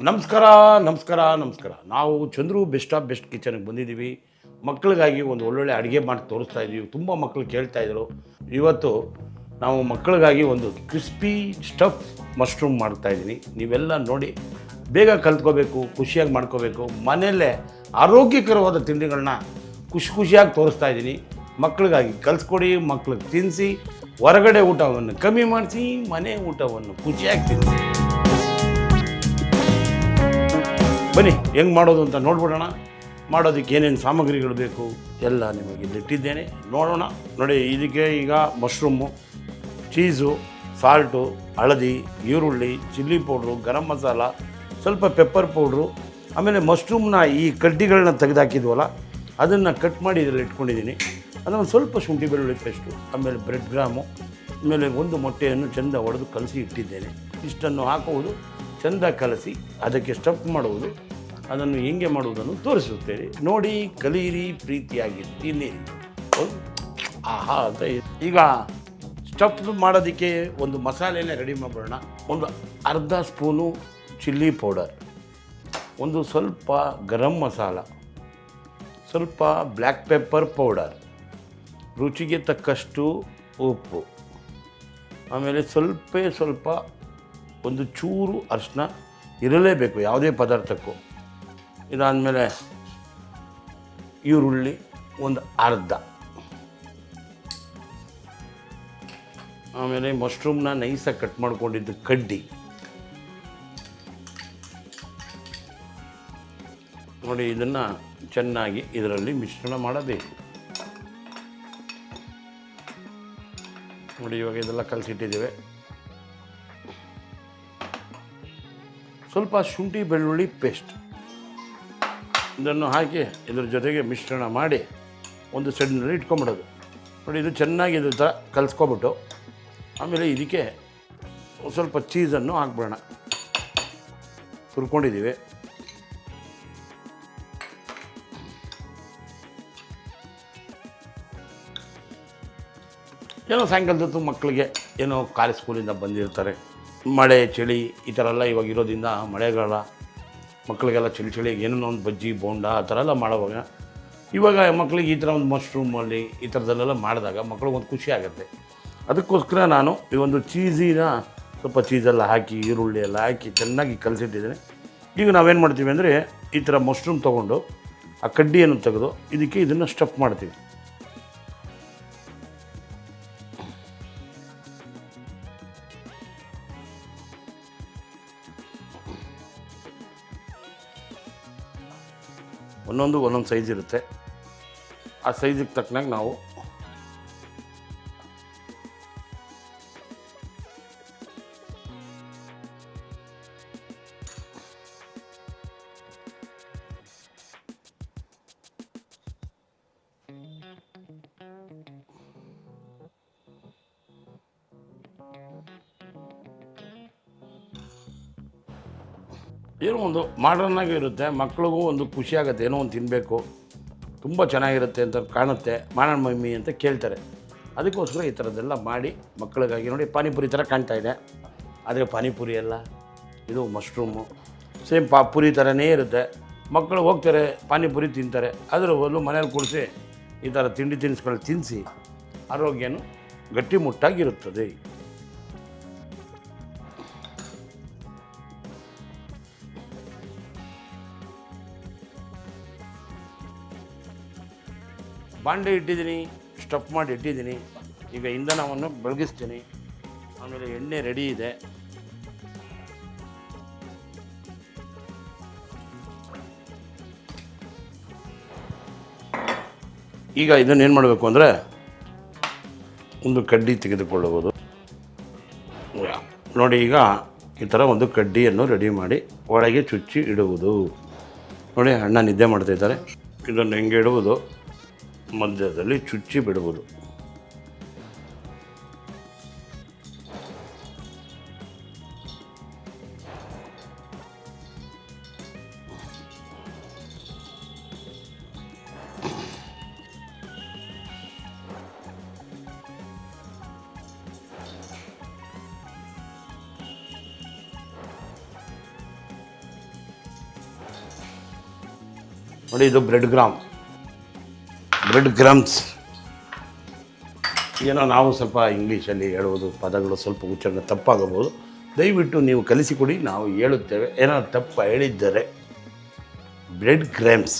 ನಮಸ್ಕಾರ ನಮಸ್ಕಾರ ನಮಸ್ಕಾರ. ನಾವು ಚಂದ್ರು ಬೆಸ್ಟ್ ಆಫ್ ಬೆಸ್ಟ್ ಕಿಚನ್ಗೆ ಬಂದಿದ್ದೀವಿ. ಮಕ್ಕಳಿಗಾಗಿ ಒಂದು ಒಳ್ಳೊಳ್ಳೆ ಅಡುಗೆ ಮಾಡಿ ತೋರಿಸ್ತಾ ಇದ್ದೀವಿ. ತುಂಬ ಮಕ್ಕಳು ಕೇಳ್ತಾಯಿದ್ರು. ಇವತ್ತು ನಾವು ಮಕ್ಕಳಿಗಾಗಿ ಒಂದು ಕ್ರಿಸ್ಪಿ ಸ್ಟಫ್ ಮಶ್ರೂಮ್ ಮಾಡ್ತಾಯಿದ್ದೀನಿ. ನೀವೆಲ್ಲ ನೋಡಿ ಬೇಗ ಕಲ್ತ್ಕೋಬೇಕು, ಖುಷಿಯಾಗಿ ಮಾಡ್ಕೋಬೇಕು. ಮನೆಯಲ್ಲೇ ಆರೋಗ್ಯಕರವಾದ ತಿಂಡಿಗಳನ್ನ ಖುಷಿಯಾಗಿ ತೋರಿಸ್ತಾ ಇದ್ದೀನಿ. ಮಕ್ಕಳಿಗಾಗಿ ಕಲಿಸ್ಕೊಡಿ, ಮಕ್ಳಿಗೆ ತಿನ್ನಿಸಿ, ಹೊರಗಡೆ ಊಟವನ್ನು ಕಮ್ಮಿ ಮಾಡಿಸಿ, ಮನೆ ಊಟವನ್ನು ಖುಷಿಯಾಗಿ ತಿನ್ನಿಸಿ. ಬನ್ನಿ ಹೆಂಗೆ ಮಾಡೋದು ಅಂತ ನೋಡ್ಬಿಡೋಣ. ಮಾಡೋದಕ್ಕೆ ಏನೇನು ಸಾಮಗ್ರಿಗಳು ಬೇಕು ಎಲ್ಲ ನಿಮಗೆ ಇಲ್ಲಿಟ್ಟಿದ್ದೇನೆ, ನೋಡೋಣ. ನೋಡಿ, ಇದಕ್ಕೆ ಈಗ ಮಶ್ರೂಮು, ಚೀಸು, ಸಾಲ್ಟು, ಹಳದಿ, ಈರುಳ್ಳಿ, ಚಿಲ್ಲಿ ಪೌಡ್ರು, ಗರಂ ಮಸಾಲ, ಸ್ವಲ್ಪ ಪೆಪ್ಪರ್ ಪೌಡ್ರು, ಆಮೇಲೆ ಮಶ್ರೂಮ್ನ ಈ ಕಡ್ಡಿಗಳನ್ನ ತೆಗೆದಾಕಿದ್ವಲ್ಲ ಅದನ್ನು ಕಟ್ ಮಾಡಿ ಇದರಲ್ಲಿ ಇಟ್ಕೊಂಡಿದ್ದೀನಿ. ಅದನ್ನು ಸ್ವಲ್ಪ ಶುಂಠಿ ಬೆಳ್ಳುಳ್ಳಿ ಪೇಸ್ಟು, ಆಮೇಲೆ ಬ್ರೆಡ್ ಗ್ರಾಮು, ಆಮೇಲೆ ಒಂದು ಮೊಟ್ಟೆಯನ್ನು ಚೆಂದ ಒಡೆದು ಕಲಸಿ ಇಟ್ಟಿದ್ದೇನೆ. ಇಷ್ಟನ್ನು ಹಾಕುವುದು, ಚೆಂದ ಕಲಸಿ ಅದಕ್ಕೆ ಸ್ಟಫ್ ಮಾಡುವುದು. ಅದನ್ನು ಹೆಂಗೆ ಮಾಡುವುದನ್ನು ತೋರಿಸುತ್ತೇನೆ. ನೋಡಿ, ಕಲಿಯಿರಿ, ಪ್ರೀತಿಯಾಗಿ ತಿನ್ನಿರಿ. ಆಹಾ ಅಂತ. ಈಗ ಸ್ಟಫ್ ಮಾಡೋದಕ್ಕೆ ಒಂದು ಮಸಾಲೆನೇ ರೆಡಿ ಮಾಡಿಬಿಡೋಣ. ಒಂದು ಅರ್ಧ ಸ್ಪೂನು ಚಿಲ್ಲಿ ಪೌಡರ್, ಒಂದು ಸ್ವಲ್ಪ ಗರಂ ಮಸಾಲ, ಸ್ವಲ್ಪ ಬ್ಲ್ಯಾಕ್ ಪೆಪ್ಪರ್ ಪೌಡರ್, ರುಚಿಗೆ ತಕ್ಕಷ್ಟು ಉಪ್ಪು, ಆಮೇಲೆ ಸ್ವಲ್ಪ ಒಂದು ಚೂರು ಅರಿಶಿನ ಇರಲೇಬೇಕು ಯಾವುದೇ ಪದಾರ್ಥಕ್ಕೂ. ಇದಾದಮೇಲೆ ಈರುಳ್ಳಿ ಒಂದು ಅರ್ಧ, ಆಮೇಲೆ ಮಶ್ರೂಮ್ನ ನೈಸಾಗಿ ಕಟ್ ಮಾಡ್ಕೊಂಡಿದ್ದು ಕಡ್ಡಿ. ನೋಡಿ, ಇದನ್ನು ಚೆನ್ನಾಗಿ ಇದರಲ್ಲಿ ಮಿಶ್ರಣ ಮಾಡಬೇಕು. ನೋಡಿ, ಇವಾಗ ಇದೆಲ್ಲ ಕಲಸಿಟ್ಟಿದ್ದೇವೆ. ಸ್ವಲ್ಪ ಶುಂಠಿ ಬೆಳ್ಳುಳ್ಳಿ ಪೇಸ್ಟ್ ಇದನ್ನು ಹಾಕಿ ಇದ್ರ ಜೊತೆಗೆ ಮಿಶ್ರಣ ಮಾಡಿ ಒಂದು ಸೈಡ್ನಲ್ಲಿ ಇಟ್ಕೊಂಬಿಡೋದು. ನೋಡಿ, ಇದು ಚೆನ್ನಾಗಿ ಇದ್ರ ಥರ ಕಲಿಸ್ಕೊಬಿಟ್ಟು ಆಮೇಲೆ ಇದಕ್ಕೆ ಸ್ವಲ್ಪ ಚೀಸನ್ನು ಹಾಕ್ಬಿಡೋಣ. ತುರ್ಕೊಂಡಿದ್ದೀವಿ. ಏನೋ ಸಾಯಂಕಾಲದೊತ್ತು ಮಕ್ಕಳಿಗೆ ಏನೋ ಕಾಲೇಜ್ ಸ್ಕೂಲಿಂದ ಬಂದಿರ್ತಾರೆ, ಮಳೆ ಚಳಿ ಈ ಥರ ಎಲ್ಲ ಇವಾಗ ಇರೋದ್ರಿಂದ, ಮಳೆಗಾಲ, ಮಕ್ಕಳಿಗೆಲ್ಲ ಚಳಿ ಏನೇನೋ ಒಂದು ಬಜ್ಜಿ ಬೋಂಡ ಆ ಥರ ಎಲ್ಲ ಮಾಡುವಾಗ ಇವಾಗ ಮಕ್ಕಳಿಗೆ ಈ ಥರ ಒಂದು ಮಶ್ರೂಮಲ್ಲಿ ಈ ಥರದಲ್ಲೆಲ್ಲ ಮಾಡಿದಾಗ ಮಕ್ಳಿಗೊಂದು ಖುಷಿ ಆಗುತ್ತೆ. ಅದಕ್ಕೋಸ್ಕರ ನಾನು ಈ ಒಂದು ಚೀಸಿನ ಸ್ವಲ್ಪ ಚೀಸೆಲ್ಲ ಹಾಕಿ, ಈರುಳ್ಳಿ ಎಲ್ಲ ಹಾಕಿ ಚೆನ್ನಾಗಿ ಕಲಸಿಟ್ಟಿದ್ದೇನೆ. ಈಗ ನಾವೇನು ಮಾಡ್ತೀವಿ ಅಂದರೆ, ಈ ಥರ ಮಶ್ರೂಮ್ ತೊಗೊಂಡು ಆ ಕಡ್ಡಿಯನ್ನು ತೆಗೆದು ಇದಕ್ಕೆ ಇದನ್ನು ಸ್ಟಫ್ ಮಾಡ್ತೀವಿ. ಒಂದೊಂದು ಸೈಜ್ ಇರುತ್ತೆ. ಆ ಸೈಜಿಗೆ ತಕ್ಕನಾಗ ನಾವು ಏನೋ ಒಂದು ಮಾಡ್ರನ್ನಾಗಿ ಇರುತ್ತೆ. ಮಕ್ಳಿಗೂ ಒಂದು ಖುಷಿಯಾಗುತ್ತೆ, ಏನೋ ಒಂದು ತಿನ್ನಬೇಕು, ತುಂಬ ಚೆನ್ನಾಗಿರುತ್ತೆ ಅಂತ ಕಾಣುತ್ತೆ, ಮಾಡೋಣ ಮಮ್ಮಿ ಅಂತ ಕೇಳ್ತಾರೆ. ಅದಕ್ಕೋಸ್ಕರ ಈ ಥರದ್ದೆಲ್ಲ ಮಾಡಿ ಮಕ್ಕಳಿಗಾಗಿ. ನೋಡಿ, ಪಾನಿಪುರಿ ಥರ ಕಾಣ್ತಾ ಇದೆ, ಆದರೆ ಪಾನಿಪುರಿ ಅಲ್ಲ, ಇದು ಮಶ್ರೂಮು. ಸೇಮ್ ಪುರಿ ಥರನೇ ಇರುತ್ತೆ. ಮಕ್ಕಳು ಹೋಗ್ತಾರೆ, ಪಾನಿಪುರಿ ತಿಂತಾರೆ. ಅದರ ಬದಲು ಮನೇಲಿ ಕೂಡಿಸಿ ಈ ಥರ ತಿಂಡಿ ತಿನಿಸುಗಳು ತಿನ್ನಿಸಿ ಆರೋಗ್ಯನೂ ಗಟ್ಟಿಮುಟ್ಟಾಗಿರುತ್ತದೆ. ಬಾಂಡೆ ಇಟ್ಟಿದ್ದೀನಿ, ಸ್ಟಫ್ ಮಾಡಿ ಇಟ್ಟಿದ್ದೀನಿ. ಈಗ ಇಂಧನವನ್ನು ಬೆಳಗಿಸ್ತೀನಿ. ಆಮೇಲೆ ಎಣ್ಣೆ ರೆಡಿ ಇದೆ. ಈಗ ಇದನ್ನೇನು ಮಾಡಬೇಕು ಅಂದರೆ, ಒಂದು ಕಡ್ಡಿ ತೆಗೆದುಕೊಳ್ಳಬಹುದು. ನೋಡಿ, ಈಗ ಈ ಥರ ಒಂದು ಕಡ್ಡಿಯನ್ನು ರೆಡಿ ಮಾಡಿ ಒಳಗೆ ಚುಚ್ಚಿ ಇಡುವುದು. ನೋಡಿ, ಅಣ್ಣ ನಿದ್ದೆ ಮಾಡ್ತಾಯಿದ್ದಾರೆ. ಇದನ್ನು ಹೆಂಗೆ ಇಡುವುದು, ಮಧ್ಯದಲ್ಲಿ ಚುಚ್ಚಿ ಬಿಡುವುದು. ನೋಡಿ, ಇದು ಬ್ರೆಡ್ ಗ್ರಾಮ್ಸ್. ಏನೋ ನಾವು ಸ್ವಲ್ಪ ಇಂಗ್ಲೀಷಲ್ಲಿ ಹೇಳುವುದು ಪದಗಳು ಸ್ವಲ್ಪ ಉಚ್ಚಾರಣೆ ತಪ್ಪಾಗಬಹುದು, ದಯವಿಟ್ಟು ನೀವು ಕಲಿಸಿಕೊಡಿ, ನಾವು ಹೇಳುತ್ತೇವೆ. ಏನಾದ್ರು ತಪ್ಪು ಹೇಳಿದ್ದರೆ ಬ್ರೆಡ್ ಗ್ರಾಮ್ಸ್.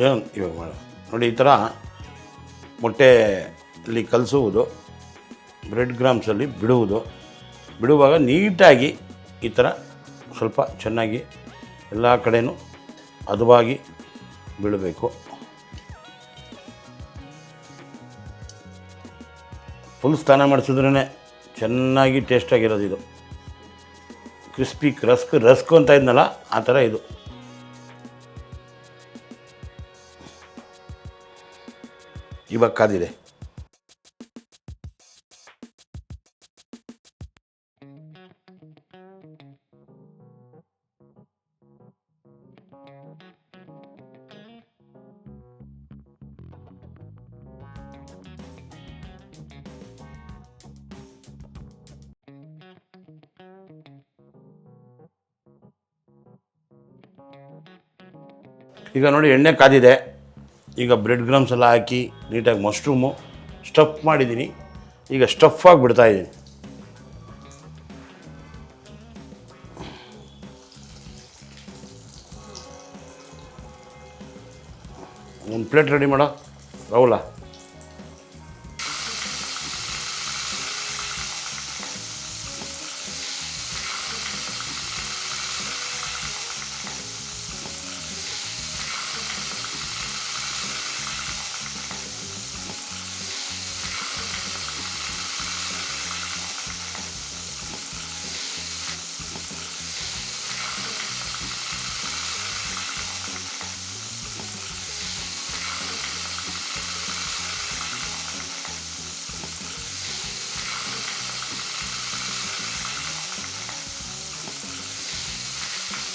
ಏನು ಇವಾಗ ಮಾಡ ನೋಡಿ, ಈ ಥರ ಮೊಟ್ಟೆಯಲ್ಲಿ ಕಲಿಸುವುದು, ಬ್ರೆಡ್ ಗ್ರಾಮ್ಸಲ್ಲಿ ಬಿಡುವಾಗ ನೀಟಾಗಿ ಈ ಥರ ಸ್ವಲ್ಪ ಚೆನ್ನಾಗಿ ಎಲ್ಲ ಕಡೆಯೂ ಹದವಾಗಿ ಬೀಳಬೇಕು. ಫುಲ್ ಸ್ನಾನ ಮಾಡಿಸಿದ್ರೇ ಚೆನ್ನಾಗಿ ಟೇಸ್ಟಾಗಿರೋದು. ಇದು ಕ್ರಿಸ್ಪಿ ರಸ್ಕ್ ಅಂತ ಇದ್ನಲ್ಲ, ಆ ಥರ ಇದು. ಇವಾಗ ಕಾದಿದೆ. ಈಗ ನೋಡಿ, ಎಣ್ಣೆ ಕಾದಿದೆ. ಈಗ ಬ್ರೆಡ್ ಗ್ರಾಮ್ಸ್ ಎಲ್ಲ ಹಾಕಿ ನೀಟಾಗಿ ಮಶ್ರೂಮು ಸ್ಟಫ್ ಮಾಡಿದ್ದೀನಿ. ಈಗ ಸ್ಟಫಾಗಿ ಬಿಡ್ತಾಯಿದ್ದೀನಿ. ಒಂದು ಪ್ಲೇಟ್ ರೆಡಿ ಮಾಡೋ ರಾಹುಲ.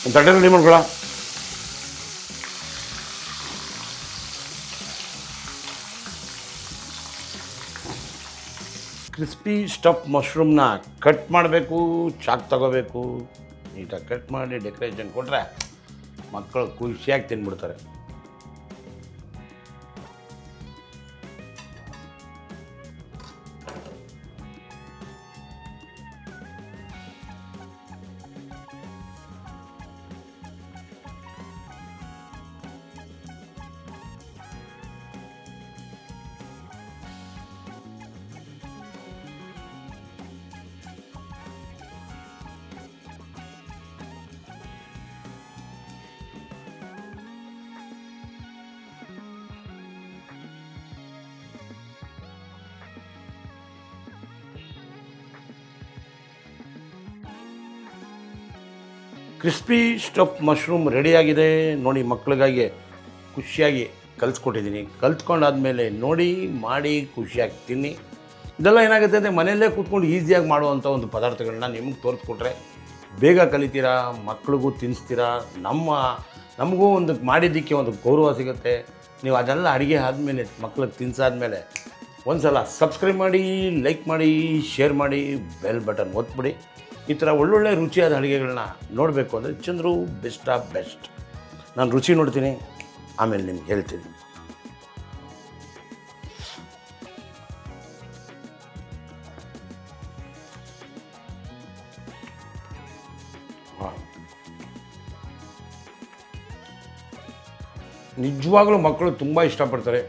ಒಂದು ತಟ್ಟೆ ರೆಡಿ ಮಾಡ್ಕೊಳ್ಳ. ಕ್ರಿಸ್ಪಿ ಸ್ಟಫ್ ಮಶ್ರೂಮ್ನ ಕಟ್ ಮಾಡಬೇಕು, ಚಾಕ್ ತಗೋಬೇಕು, ನೀಟಾಗಿ ಕಟ್ ಮಾಡಿ ಡೆಕೋರೇಷನ್ ಕೊಟ್ಟರೆ ಮಕ್ಕಳು ಖುಷಿಯಾಗಿ ತಿಂದ್ಬಿಡ್ತಾರೆ. ಕ್ರಿಸ್ಪಿ ಸ್ಟಫ್ ಮಶ್ರೂಮ್ ರೆಡಿಯಾಗಿದೆ ನೋಡಿ. ಮಕ್ಕಳಿಗಾಗಿ ಖುಷಿಯಾಗಿ ಕಲಿಸ್ಕೊಟ್ಟಿದ್ದೀನಿ. ಕಲ್ತ್ಕೊಂಡಾದ್ಮೇಲೆ ನೋಡಿ, ಮಾಡಿ ಖುಷಿಯಾಗಿ ತಿನ್ನಿ. ಇದೆಲ್ಲ ಏನಾಗುತ್ತೆ ಅಂದರೆ ಮನೆಯಲ್ಲೇ ಕೂತ್ಕೊಂಡು ಈಸಿಯಾಗಿ ಮಾಡುವಂಥ ಒಂದು ಪದಾರ್ಥಗಳನ್ನ ನಿಮಗೆ ತೋರಿಸ್ಕೊಟ್ರೆ ಬೇಗ ಕಲಿತೀರಾ, ಮಕ್ಳಿಗೂ ತಿನ್ನಿಸ್ತೀರಾ, ನಮಗೂ ಒಂದು ಮಾಡಿದ್ದಕ್ಕೆ ಒಂದು ಗೌರವ ಸಿಗುತ್ತೆ. ನೀವು ಅದೆಲ್ಲ ಅಡುಗೆ ಆದಮೇಲೆ ಮಕ್ಳಿಗೆ ತಿನ್ಸಾದ್ಮೇಲೆ ಒಂದು ಸಲ ಸಬ್ಸ್ಕ್ರೈಬ್ ಮಾಡಿ, ಲೈಕ್ ಮಾಡಿ, ಶೇರ್ ಮಾಡಿ, ಬೆಲ್ ಬಟನ್ ಒತ್ಬಿಡಿ. ಈ ಥರ ಒಳ್ಳೊಳ್ಳೆ ರುಚಿಯಾದ ಅಡುಗೆಗಳನ್ನ ನೋಡಬೇಕು ಅಂದರೆ ಚಂದ್ರು ಬೆಸ್ಟ್ ಆಫ್ ಬೆಸ್ಟ್. ನಾನು ರುಚಿ ನೋಡ್ತೀನಿ, ಆಮೇಲೆ ನಿಮ್ಗೆ ಹೇಳ್ತೀನಿ. ನಿಜವಾಗ್ಲೂ ಮಕ್ಕಳು ತುಂಬ ಇಷ್ಟಪಡ್ತಾರೆ.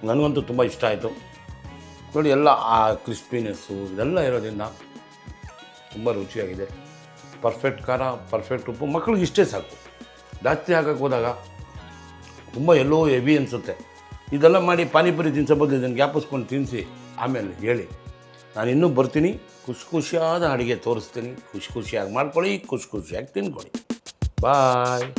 ನನಗಂತೂ ತುಂಬ ಇಷ್ಟ ಆಯಿತು ನೋಡಿ. ಎಲ್ಲ ಆ ಕ್ರಿಸ್ಪಿನೆಸ್ಸು ಇದೆಲ್ಲ ಇರೋದ್ರಿಂದ ತುಂಬ ರುಚಿಯಾಗಿದೆ. ಪರ್ಫೆಕ್ಟ್ ಖಾರ, ಪರ್ಫೆಕ್ಟ್ ಉಪ್ಪು, ಮಕ್ಕಳಿಗೆ ಇಷ್ಟೇ ಸಾಕು. ಜಾಸ್ತಿ ಹಾಕಕ್ಕೆ ಹೋದಾಗ ತುಂಬ ಎಲ್ಲೋ ಹೆವಿ ಅನಿಸುತ್ತೆ. ಇದೆಲ್ಲ ಮಾಡಿ ಪಾನಿಪುರಿ ತಿನ್ಸೋ ಬದಲು ಇದನ್ನು ಗ್ಯಾಪಿಸ್ಕೊಂಡು ತಿನ್ನಿಸಿ ಆಮೇಲೆ ಹೇಳಿ. ನಾನು ಇನ್ನೂ ಬರ್ತೀನಿ, ಖುಷಿಯಾದ ಅಡುಗೆ ತೋರಿಸ್ತೀನಿ. ಖುಷಿಯಾಗಿ ಮಾಡ್ಕೊಳ್ಳಿ, ಖುಷಿಯಾಗಿ ತಿನ್ಕೊಳ್ಳಿ. ಬಾಯ್.